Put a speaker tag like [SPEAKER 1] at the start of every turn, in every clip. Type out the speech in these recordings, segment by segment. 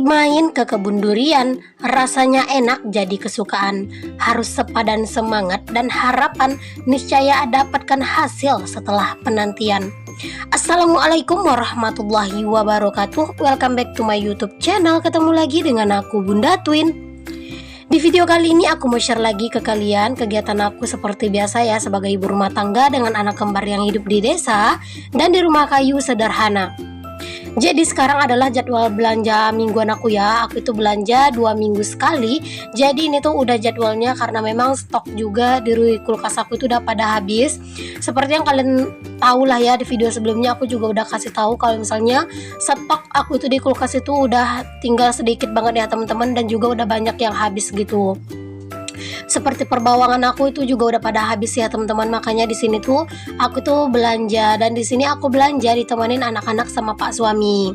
[SPEAKER 1] Main ke kebun durian, rasanya enak jadi kesukaan. Harus sepadan semangat dan harapan, niscaya dapatkan hasil setelah penantian. Assalamualaikum warahmatullahi wabarakatuh. Welcome back to my YouTube channel. Ketemu lagi dengan aku, Bunda Twin. Di video kali ini aku mau share lagi ke kalian kegiatan aku seperti biasa ya, sebagai ibu rumah tangga dengan anak kembar yang hidup di desa dan di rumah kayu sederhana. Jadi sekarang adalah jadwal belanja mingguan aku ya. Aku itu belanja 2 minggu sekali. Jadi ini tuh udah jadwalnya, karena memang stok juga di kulkas aku itu udah pada habis. Seperti yang kalian tahu lah ya, di video sebelumnya aku juga udah kasih tahu kalau misalnya stok aku itu di kulkas itu udah tinggal sedikit banget ya teman-teman, dan juga udah banyak yang habis gitu. Seperti perbawangan aku itu juga udah pada habis ya teman-teman. Makanya di sini tuh aku tuh belanja, dan di sini aku belanja ditemenin anak-anak sama Pak suami.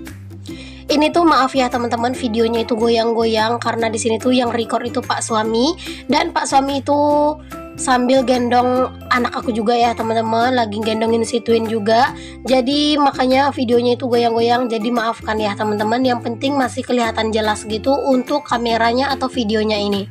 [SPEAKER 1] Ini tuh maaf ya teman-teman, videonya itu goyang-goyang karena di sini tuh yang record itu Pak suami, dan Pak suami itu sambil gendong anak aku juga ya teman-teman, lagi gendongin si Twin juga. Jadi makanya videonya itu goyang-goyang, jadi maafkan ya teman-teman. Yang penting masih kelihatan jelas gitu untuk kameranya atau videonya ini.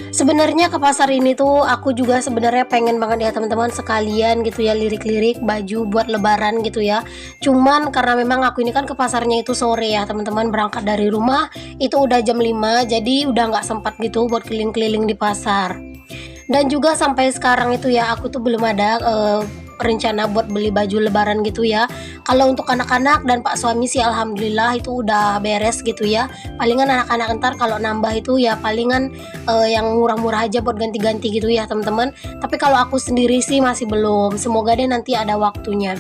[SPEAKER 1] Sebenarnya ke pasar ini tuh aku juga sebenarnya pengen banget ya teman-teman, sekalian gitu ya lirik-lirik baju buat lebaran gitu ya. Cuman karena memang aku ini kan ke pasarnya itu sore ya teman-teman, berangkat dari rumah itu udah jam 5, jadi udah nggak sempat gitu buat keliling-keliling di pasar. Dan juga sampai sekarang itu ya aku tuh belum ada rencana buat beli baju lebaran gitu ya. Kalau untuk anak-anak dan Pak suami sih alhamdulillah itu udah beres gitu ya. Palingan anak-anak ntar kalau nambah itu ya palingan yang murah-murah aja buat ganti-ganti gitu ya teman-teman. Tapi kalau aku sendiri sih masih belum. Semoga deh nanti ada waktunya.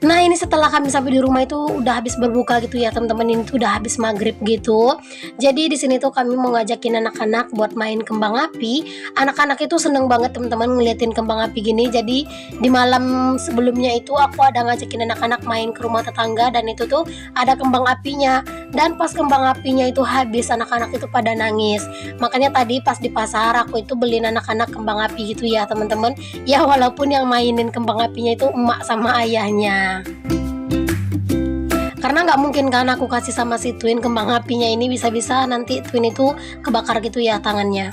[SPEAKER 1] Nah ini setelah kami sampai di rumah itu udah habis berbuka gitu ya teman-teman, ini tuh udah habis maghrib gitu. Jadi di sini tuh kami mau ngajakin anak-anak buat main kembang api. Anak-anak itu seneng banget teman-teman ngeliatin kembang api gini. Jadi di malam sebelumnya itu aku ada ngajakin anak-anak main ke rumah tetangga, dan itu tuh ada kembang apinya. Dan pas kembang apinya itu habis, anak-anak itu pada nangis. Makanya tadi pas di pasar aku itu beliin anak-anak kembang api gitu ya teman-teman. Ya walaupun yang mainin kembang apinya itu emak sama ayahnya. Karena nggak mungkin kan aku kasih sama si Twin kembang apinya ini, bisa-bisa nanti Twin itu kebakar gitu ya tangannya.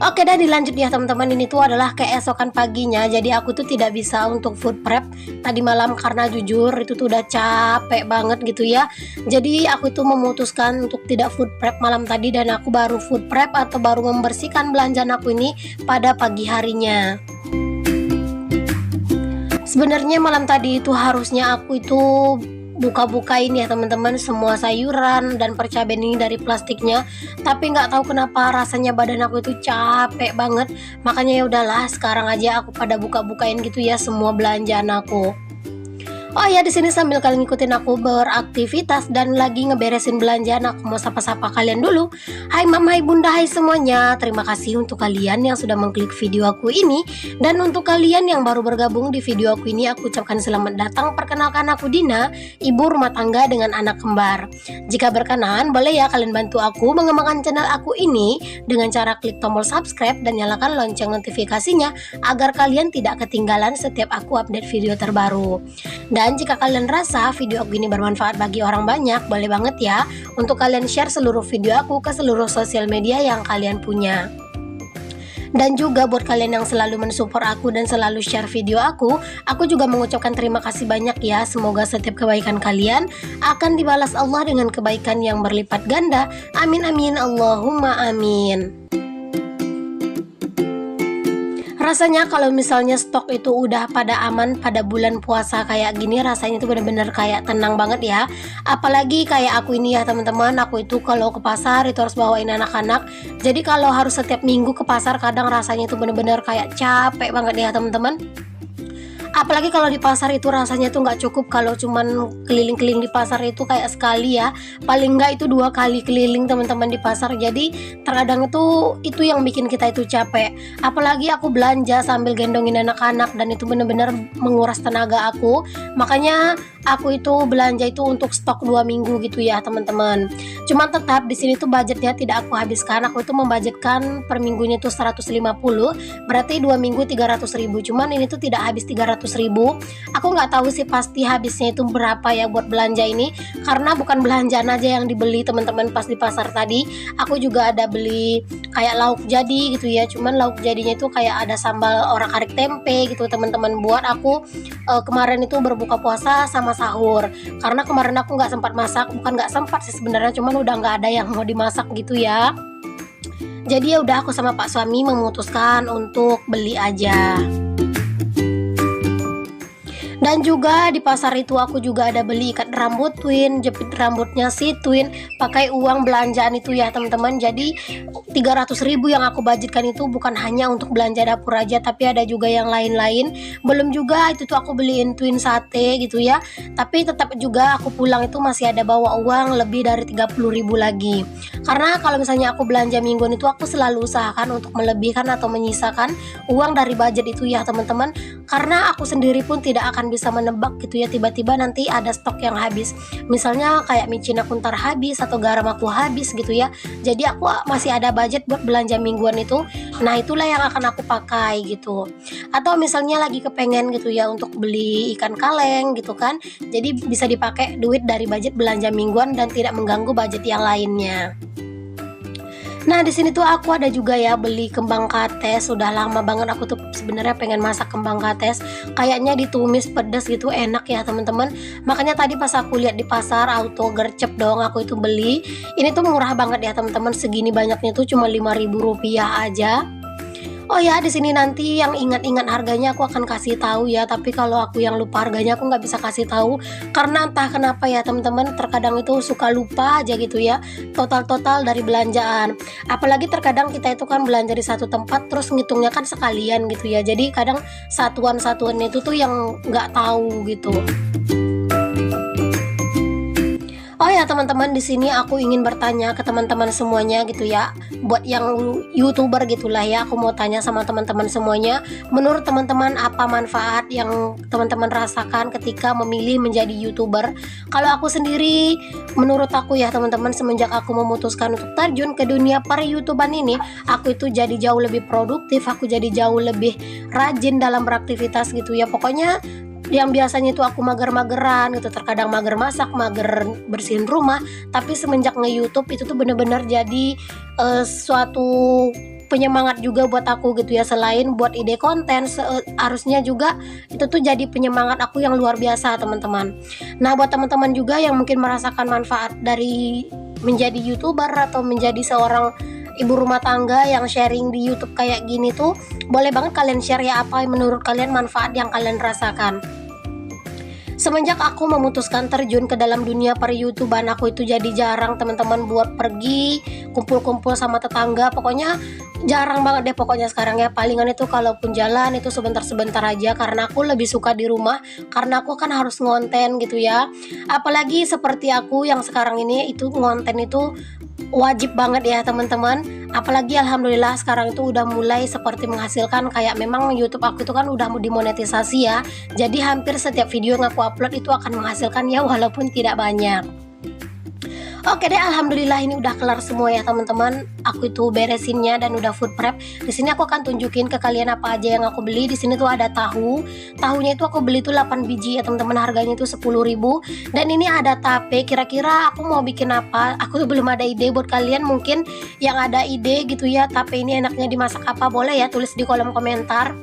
[SPEAKER 1] Oke dah, dilanjut ya teman-teman. Ini tuh adalah keesokan paginya, jadi aku tuh tidak bisa untuk food prep tadi malam karena jujur itu tuh udah capek banget gitu ya. Jadi aku tuh memutuskan untuk tidak food prep malam tadi, dan aku baru food prep atau baru membersihkan belanjaan aku ini pada pagi harinya. Sebenarnya malam tadi itu harusnya aku itu buka-bukain ya teman-teman semua sayuran dan percabean ini dari plastiknya, tapi nggak tahu kenapa rasanya badan aku itu capek banget. Makanya ya udahlah, sekarang aja aku pada buka-bukain gitu ya semua belanjaan aku. Oh ya, di sini sambil kalian ngikutin aku beraktivitas dan lagi ngeberesin belanjaan, aku mau sapa-sapa kalian dulu. Hai Mama, hai Bunda, hai semuanya. Terima kasih untuk kalian yang sudah mengklik video aku ini, dan untuk kalian yang baru bergabung di video aku ini, aku ucapkan selamat datang. Perkenalkan aku Dina, ibu rumah tangga dengan anak kembar. Jika berkenan, boleh ya kalian bantu aku mengembangkan channel aku ini dengan cara klik tombol subscribe dan nyalakan lonceng notifikasinya agar kalian tidak ketinggalan setiap aku update video terbaru. Dan jika kalian rasa video aku ini bermanfaat bagi orang banyak, boleh banget ya untuk kalian share seluruh video aku ke seluruh sosial media yang kalian punya. Dan juga buat kalian yang selalu mensupport aku dan selalu share video aku juga mengucapkan terima kasih banyak ya. Semoga setiap kebaikan kalian akan dibalas Allah dengan kebaikan yang berlipat ganda. Amin amin Allahumma amin. Rasanya kalau misalnya stok itu udah pada aman pada bulan puasa kayak gini, rasanya itu bener-bener kayak tenang banget ya. Apalagi kayak aku ini ya teman-teman, aku itu kalau ke pasar itu harus bawain anak-anak. Jadi kalau harus setiap minggu ke pasar, kadang rasanya itu bener-bener kayak capek banget ya teman-teman. Apalagi kalau di pasar itu rasanya tuh nggak cukup kalau cuman keliling-keliling di pasar itu kayak sekali ya, paling nggak itu 2 kali keliling teman-teman di pasar. Jadi terkadang itu yang bikin kita itu capek. Apalagi aku belanja sambil gendongin anak-anak, dan itu bener-bener menguras tenaga aku. Makanya aku itu belanja itu untuk stok 2 minggu gitu ya teman-teman. Cuman tetap di sini tuh budgetnya tidak aku habiskan. Aku itu membudgetkan per minggunya itu 150, berarti 2 minggu 300.000. Cuman ini tuh tidak habis 300.000. Aku nggak tahu sih pasti habisnya itu berapa ya buat belanja ini, karena bukan belanjaan aja yang dibeli teman-teman pas di pasar tadi. Aku juga ada beli kayak lauk jadi gitu ya. Cuman lauk jadinya itu kayak ada sambal orak-arik tempe gitu teman-teman, buat aku kemarin itu berbuka puasa sama sahur. Karena kemarin aku nggak sempat masak, bukan nggak sempat sih sebenarnya, cuman udah nggak ada yang mau dimasak gitu ya. Jadi ya udah aku sama Pak suami memutuskan untuk beli aja. Dan juga di pasar itu aku juga ada beli ikat rambut twin, jepit rambutnya si twin, pakai uang belanjaan itu ya teman-teman. Jadi 300.000 yang aku budgetkan itu bukan hanya untuk belanja dapur aja, tapi ada juga yang lain-lain. Belum juga itu tuh aku beliin twin sate gitu ya. Tapi tetap juga aku pulang itu masih ada bawa uang lebih dari 30.000 lagi. Karena kalau misalnya aku belanja mingguan itu aku selalu usahakan untuk melebihkan atau menyisakan uang dari budget itu ya teman-teman. Karena aku sendiri pun tidak akan bisa menebak gitu ya, tiba-tiba nanti ada stok yang habis, misalnya kayak micin aku ntar habis atau garam aku habis gitu ya. Jadi aku masih ada budget buat belanja mingguan itu. Nah itulah yang akan aku pakai gitu. Atau misalnya lagi kepengen gitu ya untuk beli ikan kaleng gitu kan, jadi bisa dipakai duit dari budget belanja mingguan dan tidak mengganggu budget yang lainnya. Nah di sini tuh aku ada juga ya beli kembang kates. Sudah lama banget aku tuh sebenarnya pengen masak kembang kates. Kayaknya ditumis pedas gitu enak ya teman-teman. Makanya tadi pas aku lihat di pasar auto gercep dong aku itu beli. Ini tuh murah banget ya teman-teman. Segini banyaknya tuh cuma 5.000 rupiah aja. Oh ya, di sini nanti yang ingat-ingat harganya aku akan kasih tahu ya. Tapi kalau aku yang lupa harganya aku nggak bisa kasih tahu, karena entah kenapa ya teman-teman, terkadang itu suka lupa aja gitu ya total-total dari belanjaan. Apalagi terkadang kita itu kan belanja di satu tempat terus ngitungnya kan sekalian gitu ya. Jadi kadang satuan-satuan itu tuh yang nggak tahu gitu. Oh ya teman-teman, di sini aku ingin bertanya ke teman-teman semuanya gitu ya. Buat yang YouTuber gitulah ya, aku mau tanya sama teman-teman semuanya. Menurut teman-teman apa manfaat yang teman-teman rasakan ketika memilih menjadi YouTuber? Kalau aku sendiri, menurut aku ya teman-teman, semenjak aku memutuskan untuk terjun ke dunia per YouTuber ini, aku itu jadi jauh lebih produktif, aku jadi jauh lebih rajin dalam beraktivitas gitu ya. Pokoknya yang biasanya itu aku mager-mageran gitu, terkadang mager masak, mager bersihin rumah, tapi semenjak nge-YouTube itu tuh bener-bener jadi suatu penyemangat juga buat aku gitu ya. Selain buat ide konten, harusnya juga itu tuh jadi penyemangat aku yang luar biasa teman-teman. Nah buat teman-teman juga yang mungkin merasakan manfaat dari menjadi YouTuber atau menjadi seorang ibu rumah tangga yang sharing di YouTube kayak gini tuh, boleh banget kalian share ya apa menurut kalian manfaat yang kalian rasakan. Semenjak aku memutuskan terjun ke dalam dunia per YouTuber, aku itu jadi jarang teman-teman buat pergi kumpul-kumpul sama tetangga. Pokoknya jarang banget deh pokoknya sekarang ya. Palingan itu kalaupun jalan itu sebentar-sebentar aja, karena aku lebih suka di rumah, karena aku kan harus ngonten gitu ya. Apalagi seperti aku yang sekarang ini itu ngonten itu wajib banget ya teman-teman. Apalagi alhamdulillah sekarang itu udah mulai seperti menghasilkan, kayak memang YouTube aku itu kan udah dimonetisasi ya. Jadi hampir setiap video yang aku upload itu akan menghasilkan ya, walaupun tidak banyak. Oke deh, alhamdulillah ini udah kelar semua ya teman-teman. Aku itu beresinnya dan udah food prep. Di sini aku akan tunjukin ke kalian apa aja yang aku beli. Di sini tuh ada tahu. Tahunya itu aku beli tuh 8 biji ya teman-teman. Harganya itu 10.000. Dan ini ada tape. Kira-kira aku mau bikin apa? Aku tuh belum ada ide. Buat kalian mungkin yang ada ide gitu ya, tape ini enaknya dimasak apa, boleh ya tulis di kolom komentar.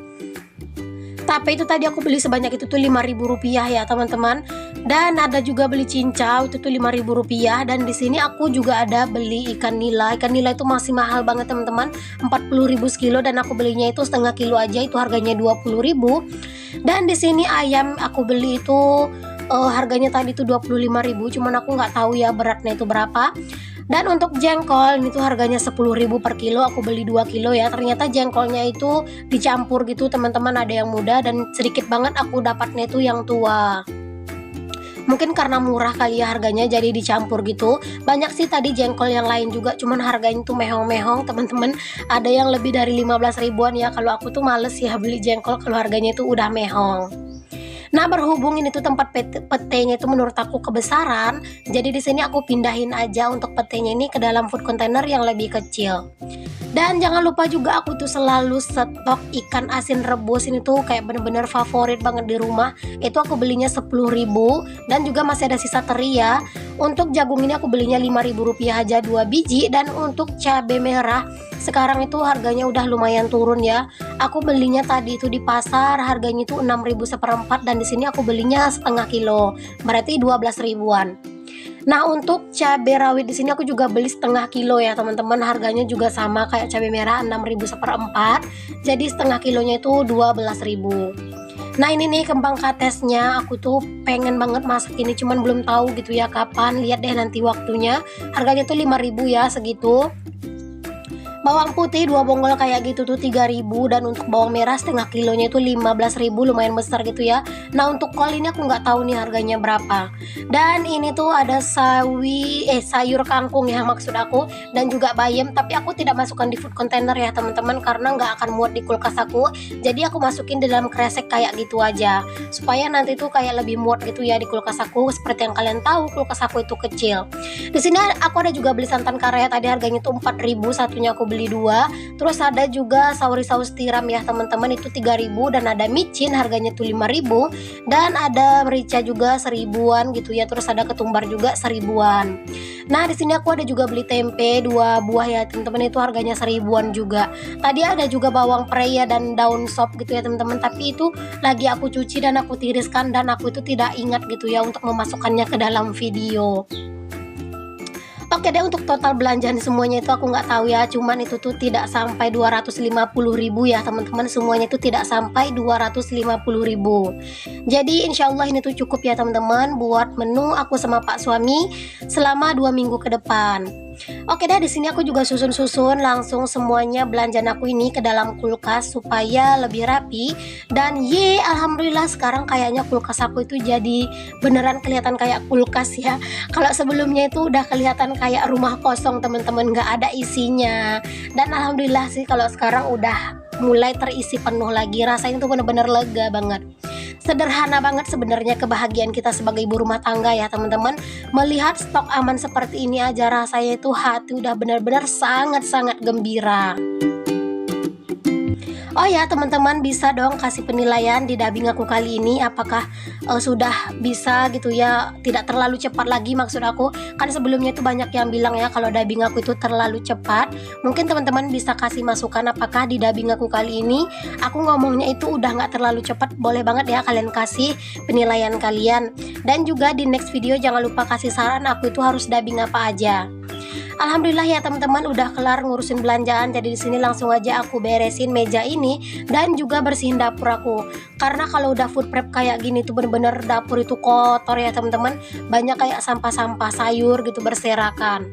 [SPEAKER 1] Tape itu tadi aku beli sebanyak itu tuh 5.000 rupiah ya teman-teman. Dan ada juga beli cincau itu tuh 5.000 rupiah. Dan di sini aku juga ada beli ikan nila. Ikan nila itu masih mahal banget teman-teman, 40.000 sekilo, dan aku belinya itu setengah kilo aja, itu harganya 20.000. Dan di sini ayam aku beli itu harganya tadi itu 25.000, cuman aku nggak tahu ya beratnya itu berapa. Dan untuk jengkol ini tuh harganya 10.000 per kilo, aku beli 2 kilo ya. Ternyata jengkolnya itu dicampur gitu teman-teman, ada yang muda dan sedikit banget aku dapatnya itu yang tua. Mungkin karena murah kali ya harganya, jadi dicampur gitu. Banyak sih tadi jengkol yang lain juga, cuman harganya tuh mehong-mehong teman-teman. Ada yang lebih dari 15 ribuan ya. Kalau aku tuh males ya beli jengkol kalau harganya itu udah mehong. Nah, berhubung ini tuh tempat petenya itu menurut aku kebesaran, jadi di sini aku pindahin aja untuk petenya ini ke dalam food container yang lebih kecil. Dan jangan lupa juga aku tuh selalu stok ikan asin rebus, ini tuh kayak bener-bener favorit banget di rumah. Itu aku belinya 10.000 dan juga masih ada sisa teri ya. Untuk jagung ini aku belinya Rp5.000 aja 2 biji, dan untuk cabai merah sekarang itu harganya udah lumayan turun ya. Aku belinya tadi itu di pasar harganya itu 6.000 seperempat, dan di sini aku belinya setengah kilo, berarti 12 ribuan. Nah, untuk cabai rawit di sini aku juga beli setengah kilo ya teman-teman, harganya juga sama kayak cabai merah 6.000 seperempat, jadi setengah kilonya itu 12.000. Nah, ini nih kembang katesnya, aku tuh pengen banget masak ini, cuman belum tahu gitu ya kapan, lihat deh nanti waktunya. Harganya tuh 5.000 ya segitu. Bawang putih 2 bonggol kayak gitu tuh 3.000, dan untuk bawang merah setengah kilonya itu 15.000, lumayan besar gitu ya. Nah, untuk kol ini aku nggak tahu nih harganya berapa. Dan ini tuh ada sayur kangkung ya maksud aku, dan juga bayam, tapi aku tidak masukkan di food container ya teman-teman, karena nggak akan muat di kulkas aku. Jadi aku masukin di dalam kresek kayak gitu aja, supaya nanti tuh kayak lebih muat gitu ya di kulkas aku. Seperti yang kalian tahu, kulkas aku itu kecil. Di sini aku ada juga beli santan karet, tadi harganya tuh 4.000 satunya, aku beli 2. Terus ada juga saus tiram ya teman-teman, itu 3.000, dan ada micin harganya tuh 5.000, dan ada merica juga 1.000-an gitu ya. Terus ada ketumbar juga 1.000-an. Nah, di sini aku ada juga beli tempe 2 buah ya teman-teman, itu harganya 1.000-an juga. Tadi ada juga bawang prei ya dan daun sop gitu ya teman-teman, tapi itu lagi aku cuci dan aku tiriskan, dan aku itu tidak ingat gitu ya untuk memasukkannya ke dalam video. Oke deh, untuk total belanjaan semuanya itu aku nggak tahu ya, cuman itu tuh tidak sampai 250.000 ya teman-teman, semuanya itu tidak sampai 250.000. Jadi insya Allah ini tuh cukup ya teman-teman buat menu aku sama Pak suami selama 2 minggu ke depan. Oke deh, di sini aku juga susun langsung semuanya belanjaan aku ini ke dalam kulkas supaya lebih rapi. Dan alhamdulillah sekarang kayaknya kulkas aku itu jadi beneran kelihatan kayak kulkas ya. Kalau sebelumnya itu udah kelihatan kayak rumah kosong teman-teman, nggak ada isinya. Dan alhamdulillah sih kalau sekarang udah mulai terisi penuh lagi, rasanya tuh bener-bener lega banget. Sederhana banget sebenarnya kebahagiaan kita sebagai ibu rumah tangga ya teman-teman. Melihat stok aman seperti ini aja rasanya itu hati udah benar-benar sangat-sangat gembira. Oh ya teman-teman, bisa dong kasih penilaian di dubbing aku kali ini, apakah sudah bisa gitu ya, tidak terlalu cepat lagi maksud aku. Kan sebelumnya itu banyak yang bilang ya kalau dubbing aku itu terlalu cepat. Mungkin teman-teman bisa kasih masukan apakah di dubbing aku kali ini aku ngomongnya itu udah nggak terlalu cepat. Boleh banget ya kalian kasih penilaian kalian. Dan juga di next video jangan lupa kasih saran aku itu harus dubbing apa aja. Alhamdulillah ya teman-teman, udah kelar ngurusin belanjaan. Jadi di sini langsung aja aku beresin meja ini dan juga bersihin dapur aku. Karena kalau udah food prep kayak gini tuh bener-bener dapur itu kotor ya teman-teman. Banyak kayak sampah-sampah sayur gitu berserakan.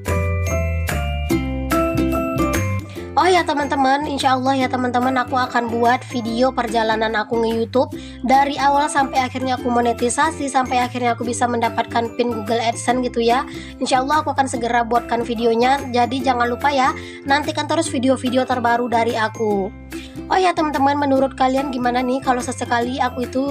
[SPEAKER 1] Oh ya teman-teman, insya Allah ya teman-teman, aku akan buat video perjalanan aku nge-YouTube dari awal sampai akhirnya aku monetisasi, sampai akhirnya aku bisa mendapatkan pin Google AdSense gitu ya. Insya Allah aku akan segera buatkan videonya. Jadi jangan lupa ya, nantikan terus video-video terbaru dari aku. Oh ya teman-teman, menurut kalian gimana nih kalau sesekali aku itu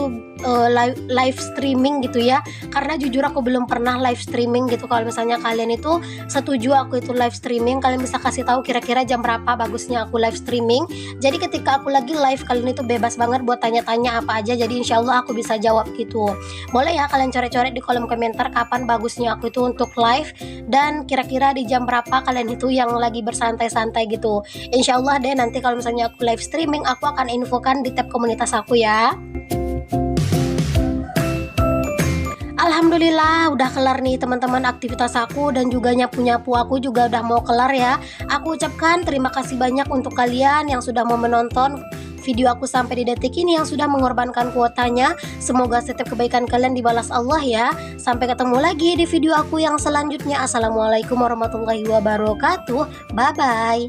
[SPEAKER 1] live streaming gitu ya? Karena jujur aku belum pernah live streaming gitu. Kalau misalnya kalian itu setuju aku itu live streaming, kalian bisa kasih tahu kira-kira jam berapa bagusnya aku live streaming. Jadi ketika aku lagi live, kalian itu bebas banget buat tanya-tanya apa aja. Jadi insya Allah aku bisa jawab gitu. Boleh ya kalian coret-coret di kolom komentar kapan bagusnya aku itu untuk live, dan kira-kira di jam berapa kalian itu yang lagi bersantai-santai gitu. Insya Allah deh nanti kalau misalnya aku live streaming, aku akan infokan di tab komunitas aku ya. Alhamdulillah udah kelar nih teman-teman aktivitas aku, dan juga nyapu-nyapu aku juga udah mau kelar ya. Aku ucapkan terima kasih banyak untuk kalian yang sudah mau menonton video aku sampai di detik ini, yang sudah mengorbankan kuotanya. Semoga setiap kebaikan kalian dibalas Allah ya. Sampai ketemu lagi di video aku yang selanjutnya. Assalamualaikum warahmatullahi wabarakatuh. Bye bye.